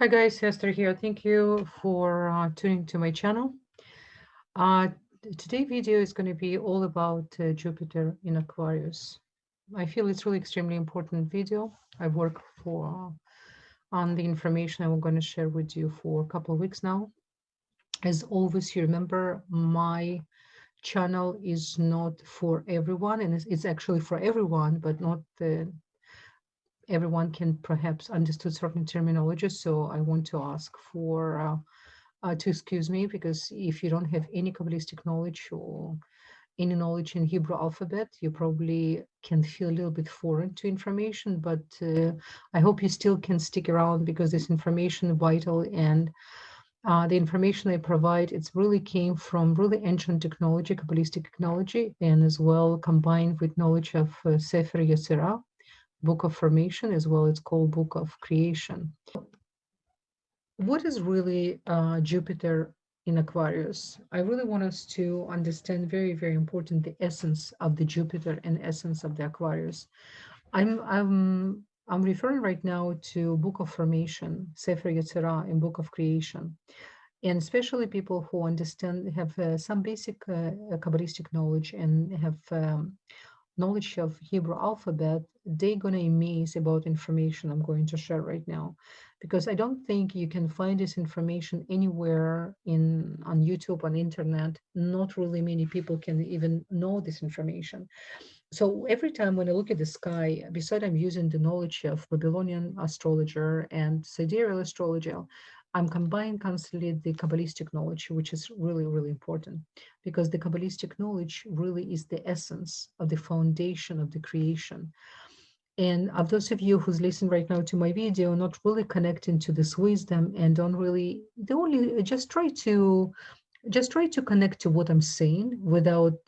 Hi guys, Esther here. Thank you for tuning to my channel. Uh, Today video is going to be all about Jupiter in Aquarius. I feel it's really extremely important video. I work for on the information I'm going to share with you for a couple of weeks now. As always, you remember my channel is not for everyone, and it's actually for everyone, but not everyone can perhaps understood certain terminology. So I want to ask for to excuse me, because if you don't have any Kabbalistic knowledge or any knowledge in Hebrew alphabet, you probably can feel a little bit foreign to information, but I hope you still can stick around because this information is vital, and the information I provide, it's really came from really ancient technology, Kabbalistic technology, and as well combined with knowledge of Sefer Yezirah, Book of Formation, as well it's called Book of Creation. What is really Jupiter in Aquarius? I really want us to understand very, very important the essence of the Jupiter and essence of the Aquarius. I'm referring right now to Book of Formation, Sefer Yetzirah, and Book of Creation, and especially people who understand have some basic Kabbalistic knowledge and have knowledge of Hebrew alphabet, they're going to amaze about information I'm going to share right now, because I don't think you can find this information anywhere on YouTube, on internet. Not really many people can even know this information. So every time when I look at the sky, besides I'm using the knowledge of Babylonian astrologer and sidereal astrology, I'm combining constantly the Kabbalistic knowledge, which is really, really important, because the Kabbalistic knowledge really is the essence of the foundation of the creation. And of those of you who's listening right now to my video, not really connecting to this wisdom and don't really just try to connect to what I'm saying without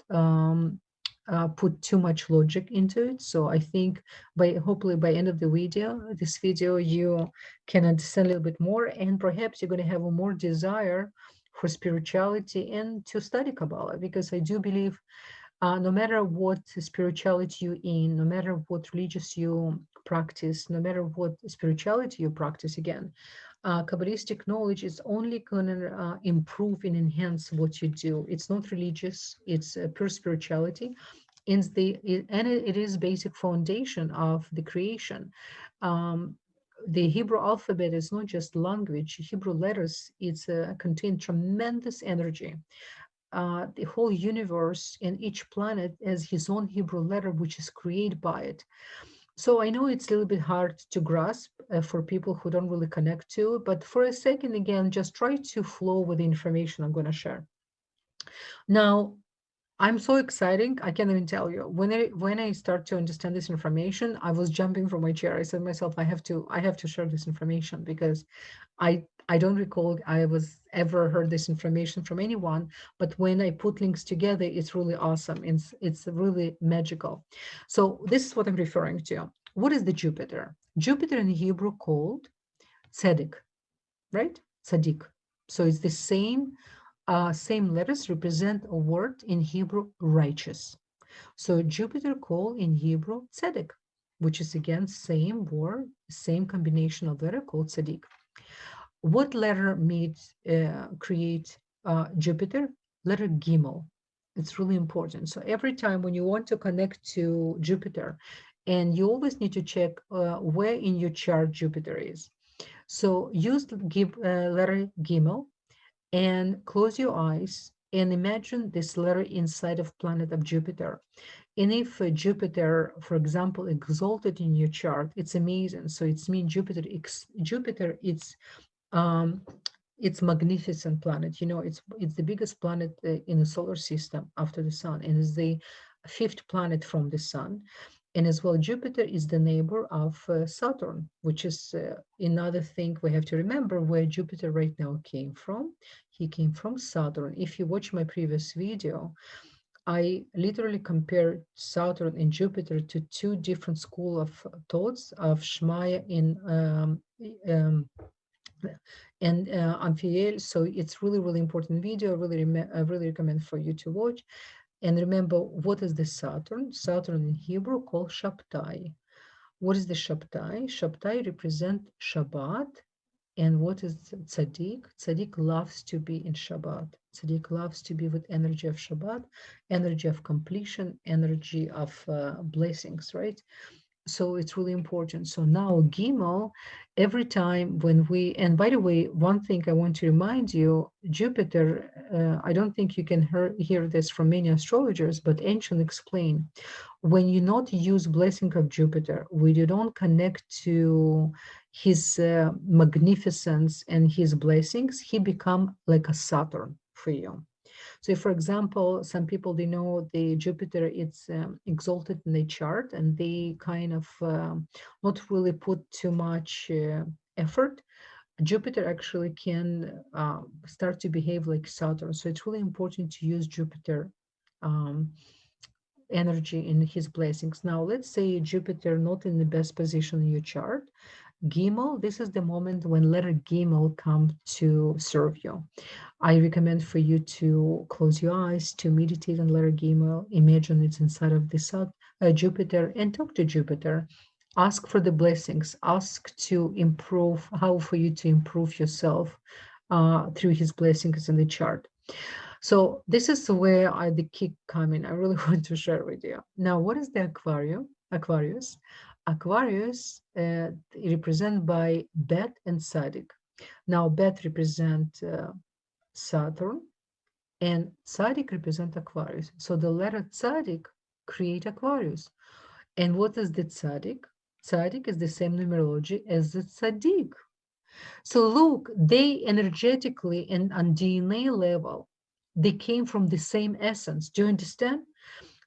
put too much logic into it. So I think hopefully by end of this video, you can understand a little bit more, and perhaps you're going to have a more desire for spirituality and to study Kabbalah, because I do believe no matter what spirituality you're in, no matter what religious you practice, no matter what spirituality you practice, again, Kabbalistic knowledge is only going to improve and enhance what you do. It's not religious, it's pure spirituality. It is basic foundation of the creation. Um, the Hebrew alphabet is not just language. Hebrew letters, contain tremendous energy. The whole universe and each planet has his own Hebrew letter, which is created by it. So I know it's a little bit hard to grasp for people who don't really connect to it, but for a second, again, just try to flow with the information I'm going to share. Now, I'm so exciting. I can't even tell you. When I start to understand this information, I was jumping from my chair. I said to myself, I have to share this information, because I don't recall I was ever heard this information from anyone. But when I put links together, it's really awesome. It's really magical. So this is what I'm referring to. What is the Jupiter? Jupiter in Hebrew called Tzedek, right? Tzaddik. So it's the same letters represent a word in Hebrew, righteous. So Jupiter called in Hebrew tzedek, which is again same word, same combination of letter called tzaddik. What letter create Jupiter? Letter Gimel. It's really important. So every time when you want to connect to Jupiter, and you always need to check where in your chart Jupiter is. So use letter Gimel and close your eyes and imagine this letter inside of planet of Jupiter. And if Jupiter, for example, exalted in your chart, it's amazing. So it's mean Jupiter, um, it's magnificent planet. You know, it's the biggest planet in the solar system after the sun, and is the fifth planet from the sun. And as well, Jupiter is the neighbor of Saturn, which is another thing we have to remember where Jupiter right now came from. He came from Saturn. If you watch my previous video, I literally compared Saturn and Jupiter to two different school of thoughts of Shmaya um, and Amphiel. So it's really, really important video. I really recommend for you to watch. And remember, what is the Saturn? Saturn in Hebrew called Shabtai. What is the Shabtai? Shabtai represent Shabbat And what is tzaddik? Tzaddik loves to be in Shabbat. Tzaddik loves to be with energy of Shabbat, energy of completion, energy of blessings, right? So it's really important. So now Gimel, every time when we, and by the way, one thing I want to remind you, Jupiter, I don't think you can hear this from many astrologers, but ancient explain, when you not use blessing of Jupiter, when you don't connect to his magnificence and his blessings, he become like a Saturn for you. So, for example, some people they know the Jupiter it's exalted in the chart, and they kind of not really put too much effort. Jupiter actually can start to behave like Saturn. So it's really important to use Jupiter um, energy in his blessings. Now, let's say Jupiter not in the best position in your chart. Gimel, this is the moment when letter Gimel come to serve you. I recommend for you to close your eyes, to meditate on letter Gimel, imagine it's inside of the sun, Jupiter, and talk to Jupiter. Ask for the blessings. Ask to improve, how for you to improve yourself through his blessings in the chart. So this is where the kick come in. I really want to share with you. Now, what is the Aquarius? Aquarius represented by Bet and Sadik. Now, Bet represent Saturn, and Sadik represent Aquarius. So the letter Sadik create Aquarius. And what is the Tzaddik? Tzaddik is the same numerology as the Tzaddik. So look, they energetically and on DNA level, they came from the same essence. Do you understand?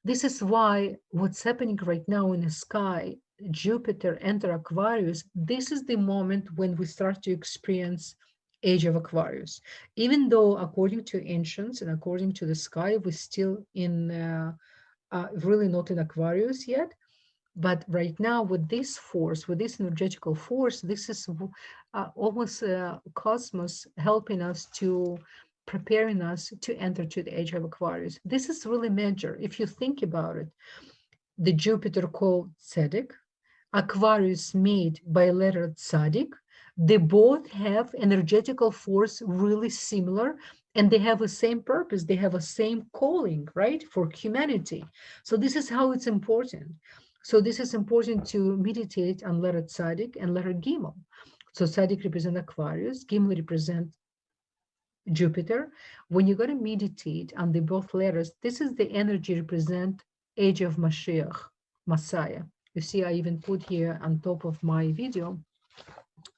This is why what's happening right now in the sky, Jupiter enter Aquarius, this is the moment when we start to experience age of Aquarius. Even though according to ancients and according to the sky, we're still in really not in Aquarius yet, but right now, with this force, with this energetical force, this is almost cosmos helping us to preparing us to enter to the age of Aquarius. This is really major. If you think about it, the Jupiter called Tzedek, Aquarius made by letter Tzadik, they both have energetical force really similar, and they have the same purpose. They have a same calling, right, for humanity. So this is how it's important. So this is important to meditate on letter Tzadik and letter Gimel. So Tzadik represent Aquarius, Gimel represent Jupiter. When you're going to meditate on the both letters, this is the energy represent age of Mashiach, Messiah. You see, I even put here on top of my video,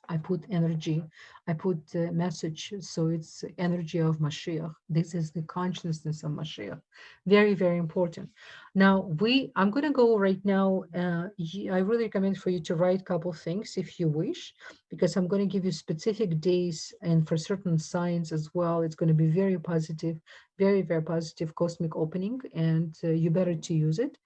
I put energy, I put message. So it's energy of Mashiach. This is the consciousness of Mashiach. Very, very important. Now I'm going to go right now. I really recommend for you to write a couple things if you wish, because I'm going to give you specific days, and for certain signs as well. It's going to be very positive, very, very positive cosmic opening, and you better to use it.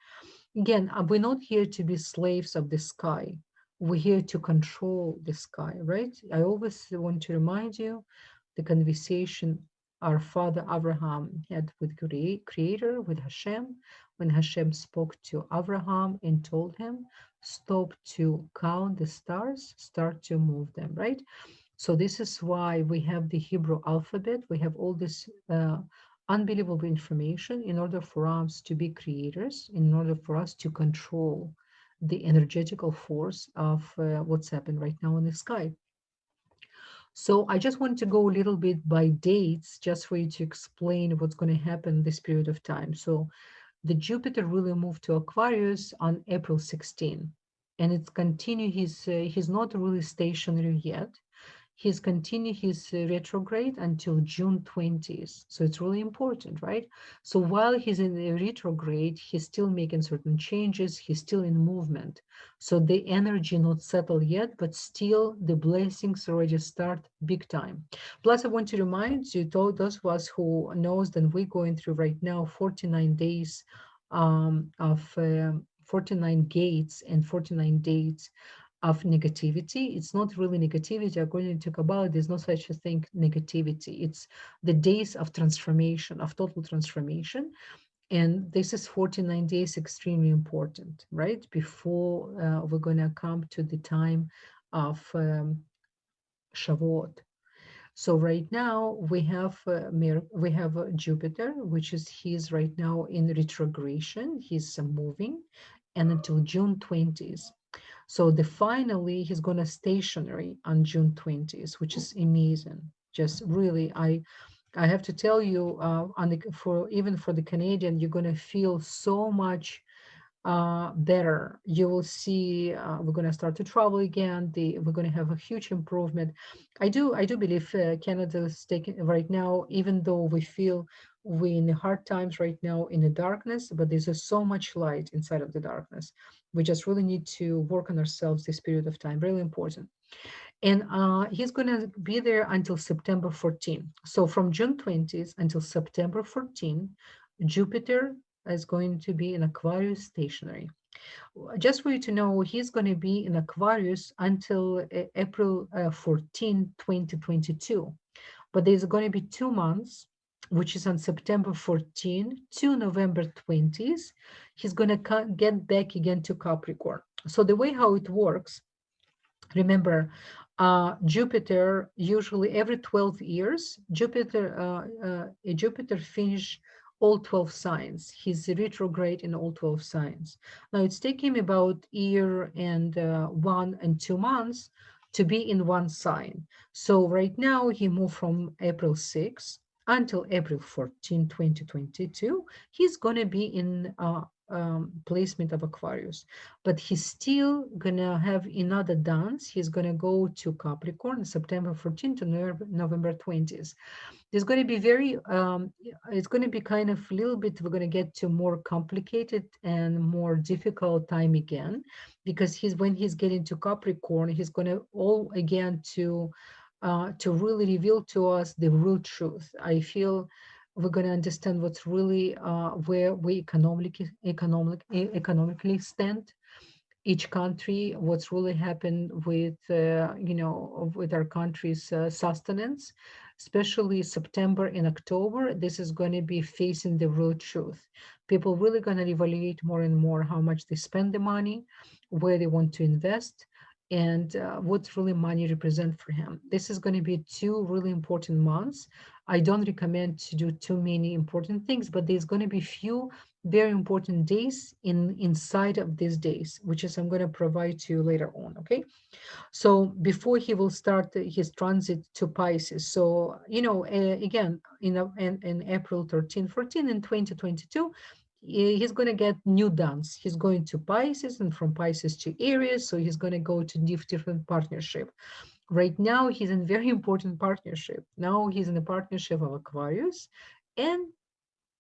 Again, we're not here to be slaves of the sky. We're here to control the sky, right? I always want to remind you the conversation our father Abraham had with Creator, with Hashem, when Hashem spoke to Abraham and told him, stop to count the stars, start to move them, right? So this is why we have the Hebrew alphabet. We have all this unbelievable information in order for us to be creators, in order for us to control the energetical force of what's happened right now in the sky. So I just want to go a little bit by dates, just for you to explain what's going to happen this period of time. So the Jupiter really moved to Aquarius on April 16, and it's continued. He's not really stationary yet. He's continued his retrograde until June 20th. So it's really important, right? So while he's in the retrograde, he's still making certain changes. He's still in movement. So the energy not settled yet, but still the blessings already start big time. Plus, I want to remind you, those of us who knows that we're going through right now 49 days of 49 gates and 49 days of negativity. It's not really negativity. According to Kabbalah, there's no such a thing, negativity. It's the days of transformation, of total transformation. And this is 49 days, extremely important, right? Before we're going to come to the time of Shavuot. So right now we have Jupiter, which is he's right now in retrogression. He's moving, and until June 20th. So the finally he's gonna stationary on June 20th, which is amazing. Just really, I have to tell you, for even for the Canadian, you're gonna feel so much better. You will see we're going to start to travel again. We're going to have a huge improvement. I do believe Canada is taking right now, even though we feel we in the hard times right now in the darkness, but there's so much light inside of the darkness. We just really need to work on ourselves this period of time. Really important. And he's going to be there until September 14. So from June 20th until September 14, Jupiter is going to be in Aquarius stationary. Just for you to know, he's going to be in Aquarius until April 14, 2022. But there's going to be 2 months, which is on September 14 to November 20th. He's going to get back again to Capricorn. So the way how it works, remember, Jupiter usually every 12 years, Jupiter finish all 12 signs. He's retrograde in all 12 signs. Now it's taking him about year and 1 and 2 months to be in one sign. So right now he moved from April 6th until April 14, 2022. He's going to be in placement of Aquarius, but he's still gonna have another dance. He's gonna go to Capricorn September 14th to November 20th. There's going to be it's going to be kind of a little bit, we're going to get to more complicated and more difficult time again, because when he's getting to Capricorn, he's going to all again to really reveal to us the real truth. I feel we're going to understand what's really where we economically stand, each country, what's really happened with with our country's sustenance, especially September and October. This is going to be facing the real truth. People really going to evaluate more and more how much they spend the money, where they want to invest, and what really money represent for him. This is going to be 2 really important months. I don't recommend to do too many important things, but there's going to be few very important days inside of these days, which is I'm going to provide to you later on. Okay, so before he will start his transit to Pisces. So again, in April 13, 14 in 2022, he's going to get new dance. He's going to Pisces, and from Pisces to Aries, so he's going to go to different partnership. Right now he's in very important partnership. Now he's in a partnership of Aquarius and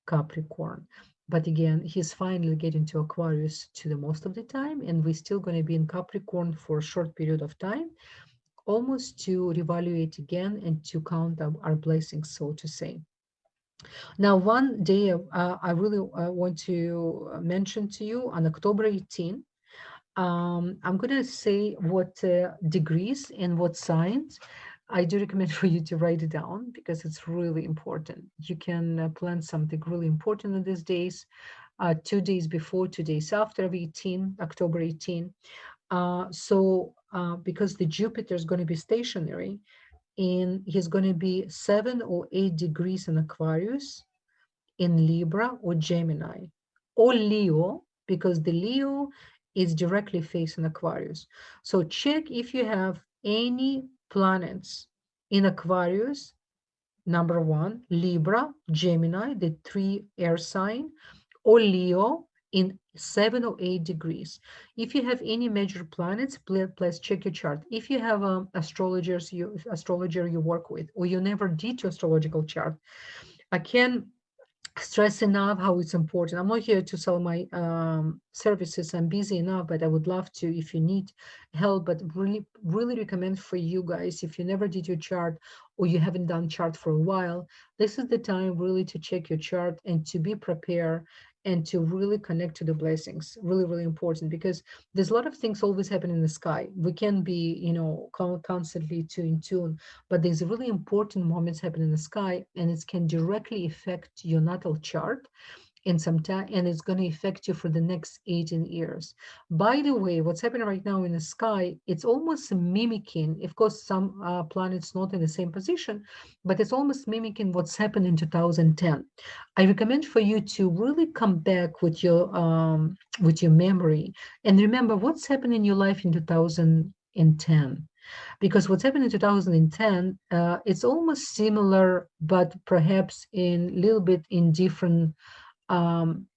Capricorn. But again, he's finally getting to Aquarius to the most of the time, and we're still going to be in Capricorn for a short period of time, almost to reevaluate again and to count our blessings, so to say. Now, one day I really want to mention to you on October 18. I'm going to say what degrees and what signs. I do recommend for you to write it down because it's really important. You can plan something really important in these days, 2 days before, 2 days after of 18, October 18. Because the Jupiter is going to be stationary, and he's going to be 7 or 8 degrees in Aquarius, in Libra or Gemini, or Leo, because the Leo is directly facing Aquarius. So check if you have any planets in Aquarius, number 1, Libra, Gemini, the 3 air sign, or Leo in 7 or 8 degrees. If you have any major planets, please check your chart. If you have astrologer you work with, or you never did your astrological chart, I can stress enough how it's important. I'm not here to sell my services. I'm busy enough, but I would love to if you need help. But really, really recommend for you guys, if you never did your chart or you haven't done chart for a while, this is the time really to check your chart and to be prepared and to really connect to the blessings. Really, really important, because there's a lot of things always happen in the sky. We can be, constantly in tune, but there's really important moments happen in the sky, and it can directly affect your natal chart. in some time, and it's going to affect you for the next 18 years. By the way, what's happening right now in the sky, it's almost mimicking, of course, some planets not in the same position, but it's almost mimicking what's happened in 2010. I recommend for you to really come back with your memory and remember what's happened in your life in 2010, because what's happened in 2010, it's almost similar, but perhaps in a little bit um,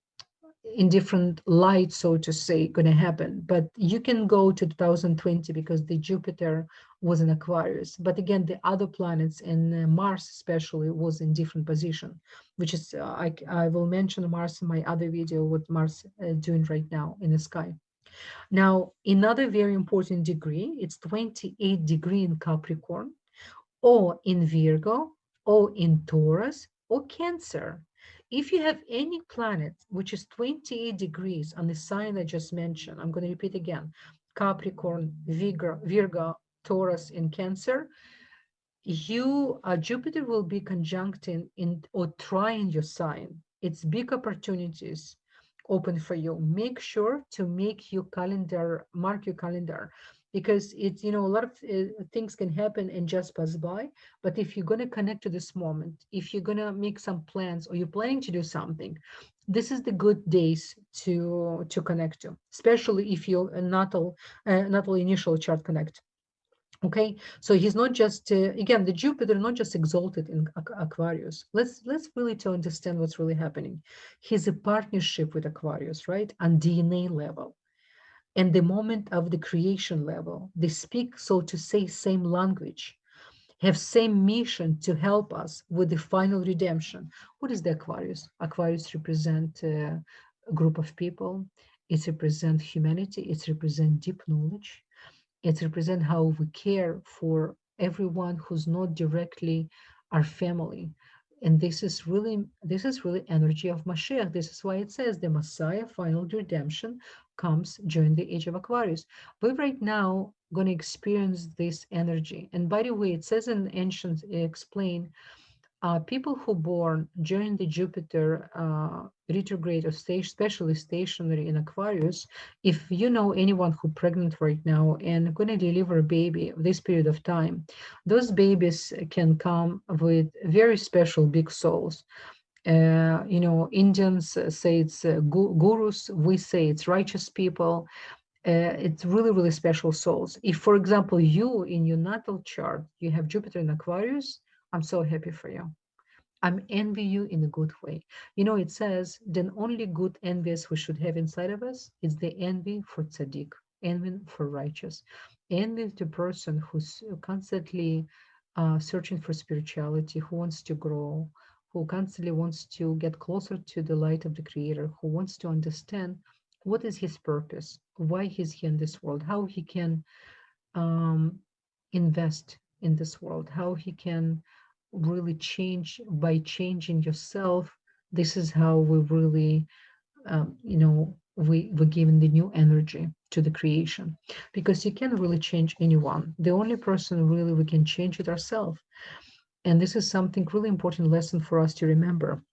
in different light, so to say, going to happen. But you can go to 2020 because the Jupiter was in Aquarius. But again, the other planets and Mars especially was in different position, which is, I will mention Mars in my other video, what Mars doing right now in the sky. Now, another very important degree, it's 28 degree in Capricorn, or in Virgo, or in Taurus, or Cancer. If you have any planet which is 28 degrees on the sign I just mentioned, I'm going to repeat again, Capricorn, Virgo, Taurus, and Cancer, Jupiter will be conjuncting in or trying your sign. It's big opportunities open for you. Make sure to make your calendar, mark your calendar, because it's, a lot of things can happen and just pass by. But if you're going to connect to this moment, if you're going to make some plans or you're planning to do something, this is the good days to connect to, especially if your natal initial chart connect. Okay, so he's not just again, the Jupiter not just exalted in Aquarius. Let's really to understand what's really happening. He's a partnership with Aquarius, right, on DNA level, and the moment of the creation level. They speak, so to say, same language, have same mission to help us with the final redemption. What is the Aquarius? Aquarius represent a group of people. It represents humanity. It represents deep knowledge. It represents how we care for everyone who's not directly our family. And this is really energy of Mashiach. This is why it says the Messiah final redemption comes during the age of Aquarius. We're right now going to experience this energy. And by the way, it says in ancient explain people who born during the Jupiter retrograde or stage, especially stationary in Aquarius, if you know anyone who pregnant right now and going to deliver a baby this period of time, those babies can come with very special big souls. Indians say it's gurus, we say it's righteous people. It's really, really special souls. If, for example, you in your natal chart, you have Jupiter in Aquarius, I'm so happy for you. I'm envy you in a good way. It says, then only good envious we should have inside of us is the envy for tzaddik, envy for righteous, envy the person who's constantly searching for spirituality, who wants to grow, who constantly wants to get closer to the light of the Creator, who wants to understand what is his purpose, why he's here in this world, how he can invest in this world, how he can really change by changing yourself. This is how we really, we're giving the new energy to the creation, because you can't really change anyone. The only person really we can change it ourselves. And this is something really important lesson for us to remember.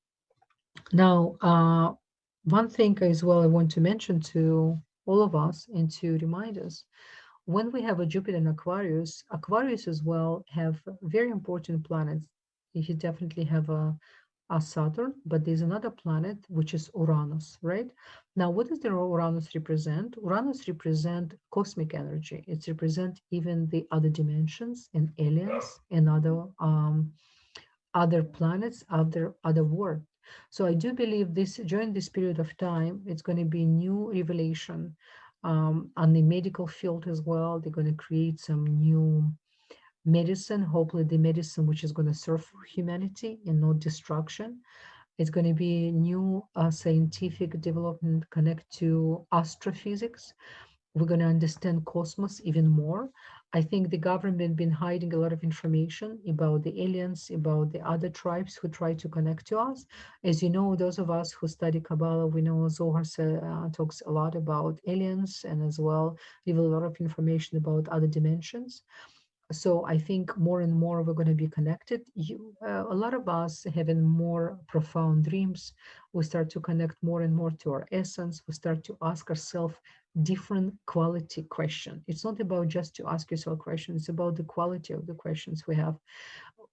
Now, one thing as well I want to mention to all of us and to remind us, when we have a Jupiter in Aquarius, Aquarius as well have very important planets. You definitely have a Saturn, but there's another planet which is Uranus, right? Now, what does the Uranus represent? Uranus represent cosmic energy. It represents even the other dimensions and aliens and other planets, other world. So I do believe this during this period of time, it's going to be new revelation on the medical field as well. They're going to create some new medicine, hopefully the medicine which is going to serve humanity and not destruction. It's going to be new scientific development connect to astrophysics. We're going to understand cosmos even more. I think the government been hiding a lot of information about the aliens, about the other tribes who try to connect to us. As you know, those of us who study Kabbalah, we know Zohar talks a lot about aliens and as well give a lot of information about other dimensions. So I think more and more we're going to be connected. A lot of us having more profound dreams. We start to connect more and more to our essence. We start to ask ourselves different quality question. It's not about just to ask yourself questions. It's about the quality of the questions we have.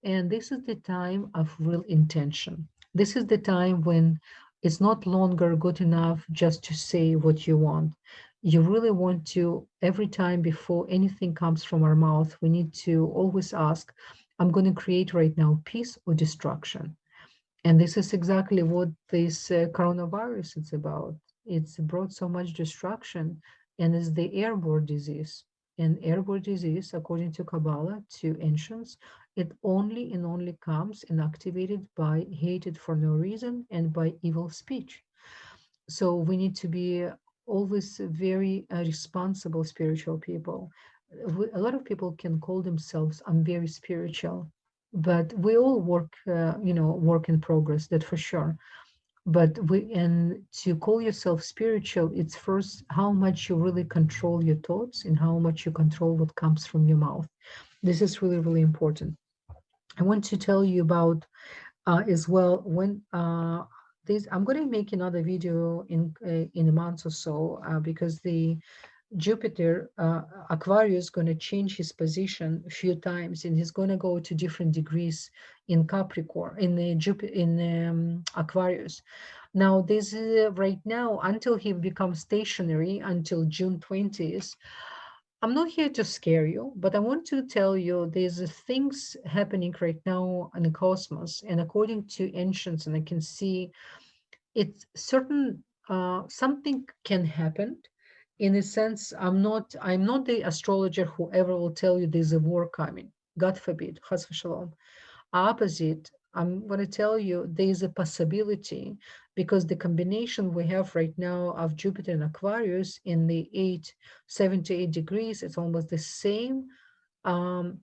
And this is the time of real intention. This is the time when it's not longer good enough just to say what you want. You really want to, every time before anything comes from our mouth, we need to always ask, I'm going to create right now peace or destruction. And this is exactly what this coronavirus is about. It's brought so much destruction, and it's the airborne disease. And airborne disease, according to Kabbalah, to ancients, it only and only comes and activated by hated for no reason and by evil speech. So we need to be always very responsible spiritual people. A lot of people can call themselves, I'm very spiritual, but we all work, work in progress, that for sure. But and to call yourself spiritual, it's first how much you really control your thoughts and how much you control what comes from your mouth. This is really, really important. I want to tell you about as well when this I'm going to make another video in a month or so because the Jupiter, Aquarius, is going to change his position a few times, and he's going to go to different degrees in Capricorn, in the Jupiter, in Aquarius. Now, this right now until he becomes stationary until June 20th. I'm not here to scare you, but I want to tell you there's things happening right now in the cosmos, and according to ancients, and I can see it's certain something can happen in a sense. I'm not the astrologer who ever will tell you there's a war coming, god forbid, chas v'shalom. Opposite, I'm going to tell you there's a possibility because the combination we have right now of Jupiter and Aquarius in the 7 to 8 degrees, it's almost the same um,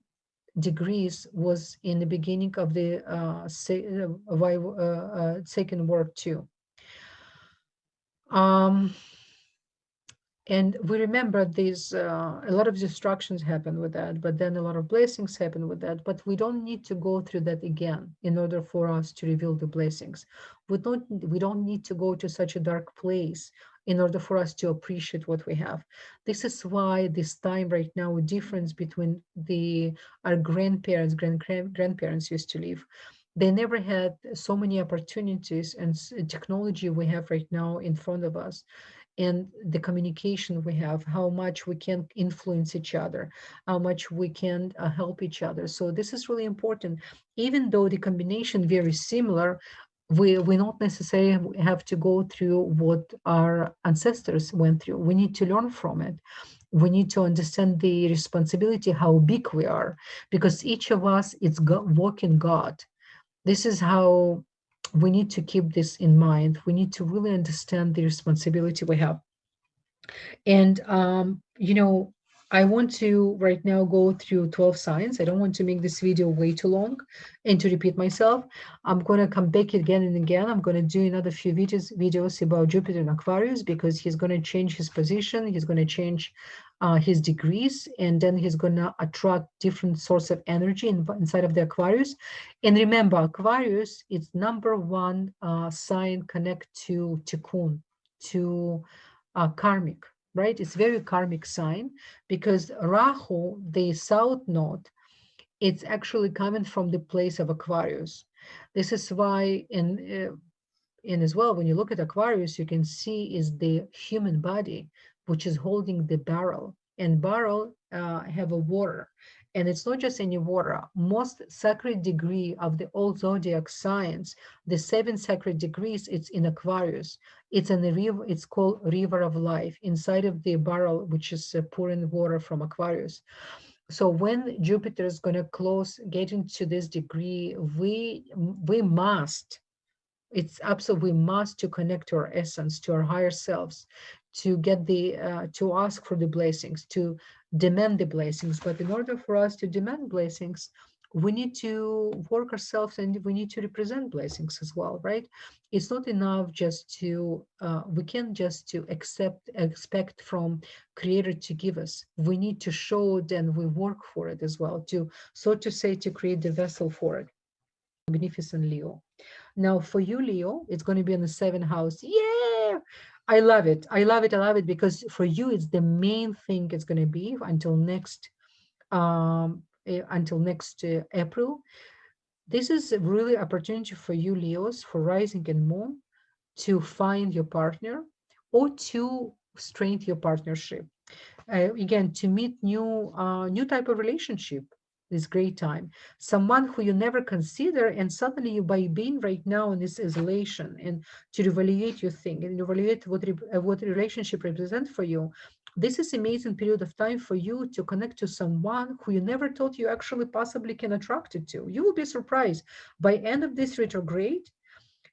degrees was in the beginning of the Second World too. And we remember these, a lot of destructions happen with that, but then a lot of blessings happen with that. But we don't need to go through that again in order for us to reveal the blessings. We don't need to go to such a dark place in order for us to appreciate what we have. This is why this time right now, a difference between our grandparents, grandparents used to live. They never had so many opportunities and technology we have right now in front of us, and the communication we have, how much we can influence each other, how much we can help each other. So this is really important. Even though the combination very similar, we not necessarily have to go through what our ancestors went through. We need to learn from it. We need to understand the responsibility, how big we are, because each of us is walking God. This is how we need to keep this in mind. We need to really understand the responsibility we have. And, I want to right now go through 12 signs. I don't want to make this video way too long and to repeat myself. I'm going to come back again and again. I'm going to do another few videos about Jupiter and Aquarius because he's going to change his position. He's going to change his degrees, and then he's going to attract different source of energy inside of the Aquarius. And remember, Aquarius is number one sign connect to Tikkun, to karmic, right? It's very karmic sign because Rahu, the south node, it's actually coming from the place of Aquarius. This is why in as well, when you look at Aquarius, you can see is the human body, which is holding the barrel, and barrel have a water. And it's not just any water. Most sacred degree of the all zodiac signs, the 7 sacred degrees, it's in Aquarius. It's in the river. It's called River of Life inside of the barrel, which is pouring water from Aquarius. So when Jupiter is going to get into this degree, we must. It's absolutely we must to connect to our essence, to our higher selves, to get to ask for the blessings, to demand the blessings. But in order for us to demand blessings, we need to work ourselves and we need to represent blessings as well, right? It's not enough just to, we can't just to expect from Creator to give us. We need to show it and we work for it as well, to, so to say, to create the vessel for it. Magnificent Leo. Now for you, Leo, it's going to be in the seventh house. Yeah, I love it. I love it. I love it because for you, it's the main thing it's going to be until next April. This is a really opportunity for you, Leos, for rising and moon, to find your partner or to strengthen your partnership. Again, to meet new type of relationship. This great time, someone who you never consider, and suddenly you, by being right now in this isolation and to evaluate your thing and evaluate what relationship represent for you, this is amazing period of time for you to connect to someone who you never thought you actually possibly can attracted to. You will be surprised by end of this retrograde,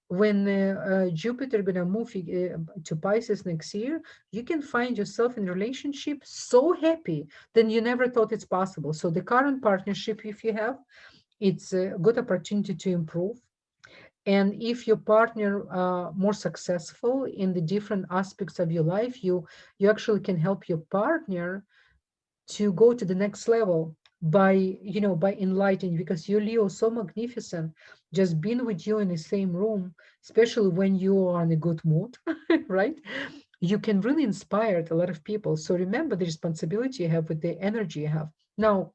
when Jupiter gonna move to Pisces next year, you can find yourself in a relationship so happy than you never thought it's possible. So the current partnership, if you have, it's a good opportunity to improve. And if your partner more successful in the different aspects of your life, you actually can help your partner to go to the next level by, by enlightening, because you're Leo so magnificent. Just being with you in the same room, especially when you are in a good mood, right, you can really inspire a lot of people. So remember the responsibility you have with the energy you have now.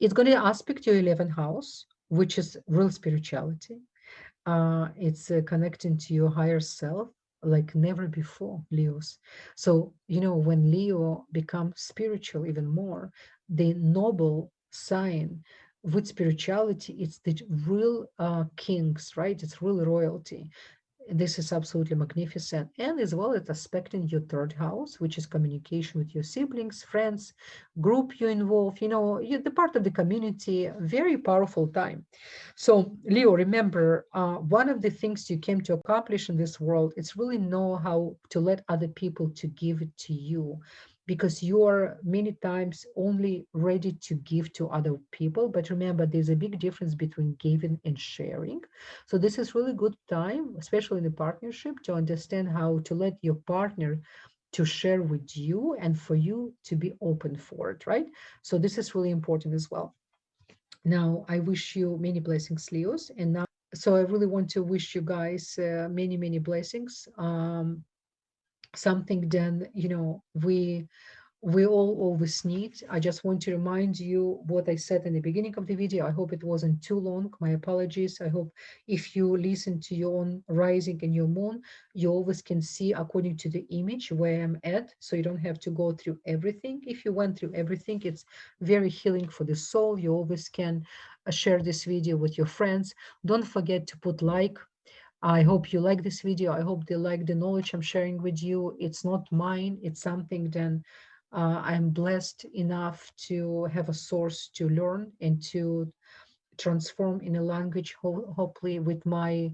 It's going to aspect your 11th house, which is real spirituality. It's connecting to your higher self like never before, Leos. So, when Leo becomes spiritual even more, the noble sign with spirituality, it's the real kings, right? It's real royalty. This is absolutely magnificent. And as well, it's aspecting your third house, which is communication with your siblings, friends, group you involve, you're the part of the community, very powerful time. So Leo, remember, one of the things you came to accomplish in this world, it's really know how to let other people to give it to you, because you are many times only ready to give to other people. But remember, there's a big difference between giving and sharing. So this is really good time, especially in a partnership, to understand how to let your partner to share with you and for you to be open for it, right? So this is really important as well. Now, I wish you many blessings, Leos. And now, so I really want to wish you guys many, many blessings. Something then, we all always need. I just want to remind you what I said in the beginning of the video. I hope it wasn't too long. My apologies. I hope if you listen to your own rising and your moon, you always can see according to the image where I'm at. So you don't have to go through everything. If you went through everything, it's very healing for the soul. You always can share this video with your friends. Don't forget to put like. I hope you like this video. I hope they like the knowledge I'm sharing with you. It's not mine. It's something then I'm blessed enough to have a source to learn and to transform in a language, hopefully with my,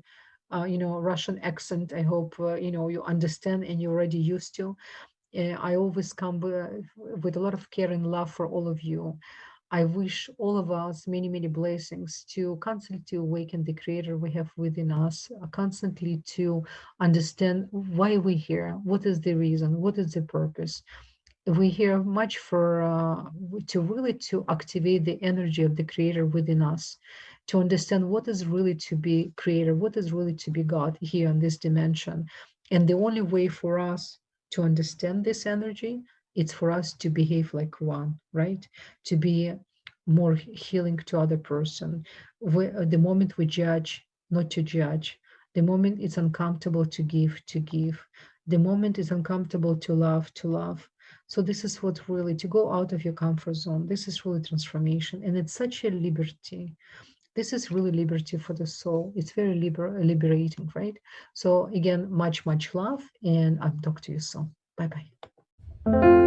Russian accent. I hope, you understand and you're already used to. I always come with a lot of care and love for all of you. I wish all of us many, many blessings to constantly to awaken the creator we have within us, constantly to understand why we're here, what is the reason, what is the purpose. We hear much for to really to activate the energy of the creator within us, to understand what is really to be creator, what is really to be God here in this dimension. And the only way for us to understand this energy, it's for us to behave like one, right? To be more healing to other person. The moment we judge, not to judge. The moment it's uncomfortable to give. The moment it's uncomfortable to love. So this is what really, to go out of your comfort zone. This is really transformation. And it's such a liberty. This is really liberty for the soul. It's very liberating, right? So again, much, much love. And I'll talk to you soon. Bye-bye.